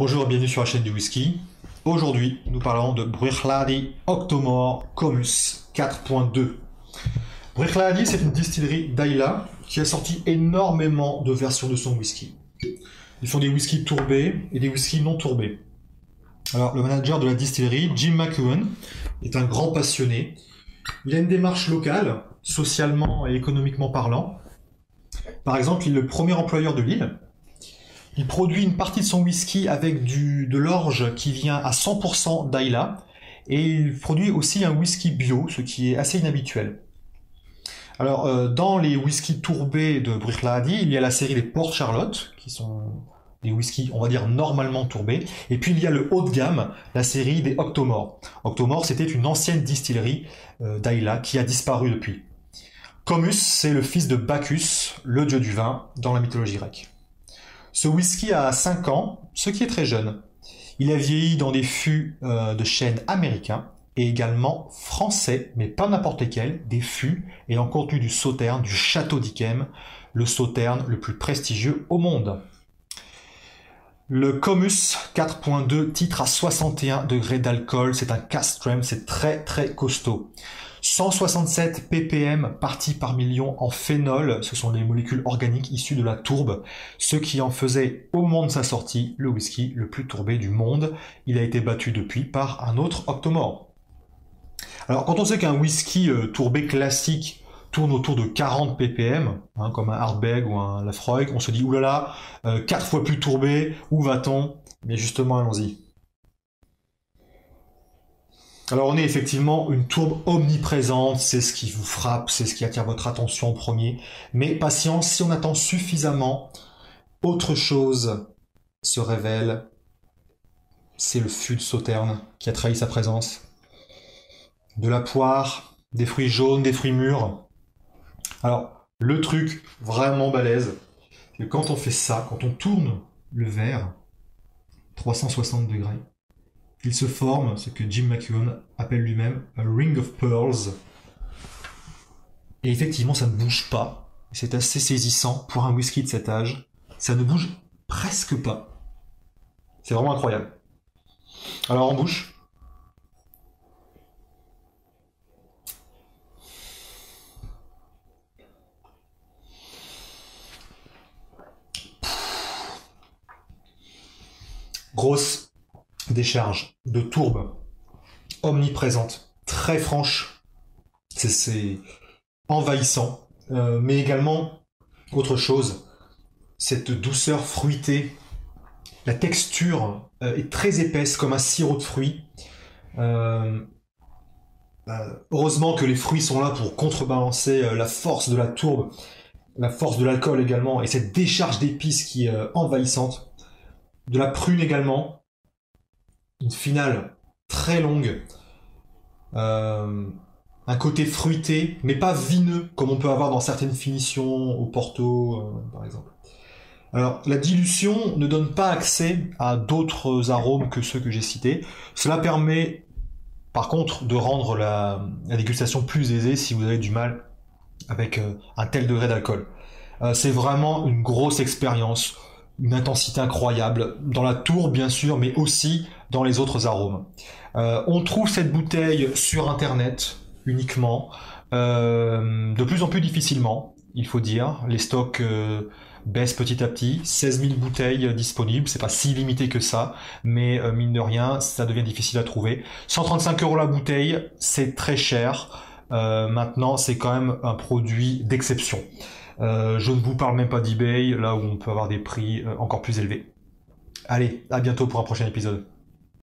Bonjour et bienvenue sur la chaîne du whisky. Aujourd'hui, nous parlons de Bruichladdich Octomore Comus 4.2. Bruichladdich, c'est une distillerie d'Islay qui a sorti énormément de versions de son whisky. Ils font des whiskies tourbés et des whiskies non tourbés. Alors, le manager de la distillerie, Jim McEwen, est un grand passionné. Il a une démarche locale, socialement et économiquement parlant. Par exemple, il est le premier employeur de l'île. Il produit une partie de son whisky avec de l'orge qui vient à 100% d'Islay. Et il produit aussi un whisky bio, ce qui est assez inhabituel. Alors, dans les whiskies tourbés de Bruichladdich, il y a la série des Port Charlotte, qui sont des whiskies, on va dire, normalement tourbés. Et puis, il y a le haut de gamme, la série des Octomore. Octomore, c'était une ancienne distillerie d'Islay qui a disparu depuis. Comus, c'est le fils de Bacchus, le dieu du vin, dans la mythologie grecque. Ce whisky a 5 ans, ce qui est très jeune. Il a vieilli dans des fûts de chêne américains et également français, mais pas n'importe lesquels, des fûts ayant contenu du sauterne du château d'Yquem, le sauterne le plus prestigieux au monde. Le Comus 4.2 titre à 61 degrés d'alcool, c'est un cask strength, c'est très très costaud. 167 ppm parties par million en phénol, ce sont des molécules organiques issues de la tourbe, ce qui en faisait au moment de sa sortie le whisky le plus tourbé du monde. Il a été battu depuis par un autre Octomore. Alors quand on sait qu'un whisky tourbé classique tourne autour de 40 ppm, comme un Ardbeg ou un Laphroaig, on se dit oulala, 4 fois plus tourbé, où va-t-on? Mais justement, allons-y. Alors on est effectivement une tourbe omniprésente, c'est ce qui vous frappe, c'est ce qui attire votre attention en premier. Mais patience, si on attend suffisamment, autre chose se révèle. C'est le fût de sauterne qui a trahi sa présence. De la poire, des fruits jaunes, des fruits mûrs. Alors, le truc vraiment balèze, c'est que quand on fait ça, quand on tourne le verre, 360 degrés, il se forme ce que Jim McEwen appelle lui-même « a ring of pearls ». Et effectivement, ça ne bouge pas. C'est assez saisissant pour un whisky de cet âge. Ça ne bouge presque pas. C'est vraiment incroyable. Alors en bouche. Grosse décharge de tourbe omniprésente, très franche, c'est envahissant, mais également autre chose, cette douceur fruitée, la texture est très épaisse comme un sirop de fruits. Heureusement que les fruits sont là pour contrebalancer la force de la tourbe, la force de l'alcool également, et cette décharge d'épices qui est envahissante, de la prune également. Une finale très longue, un côté fruité, mais pas vineux, comme on peut avoir dans certaines finitions au Porto, par exemple. Alors, la dilution ne donne pas accès à d'autres arômes que ceux que j'ai cités. Cela permet, par contre, de rendre la dégustation plus aisée si vous avez du mal avec un tel degré d'alcool. C'est vraiment une grosse expérience, une intensité incroyable, dans la tour bien sûr, mais aussi dans les autres arômes. On trouve cette bouteille sur internet uniquement, de plus en plus difficilement, il faut dire. Les stocks baissent petit à petit, 16 000 bouteilles disponibles, c'est pas si limité que ça, mais mine de rien, ça devient difficile à trouver. 135 € la bouteille, c'est très cher. Maintenant, c'est quand même un produit d'exception. Je ne vous parle même pas d'eBay, là où on peut avoir des prix encore plus élevés. Allez, à bientôt pour un prochain épisode.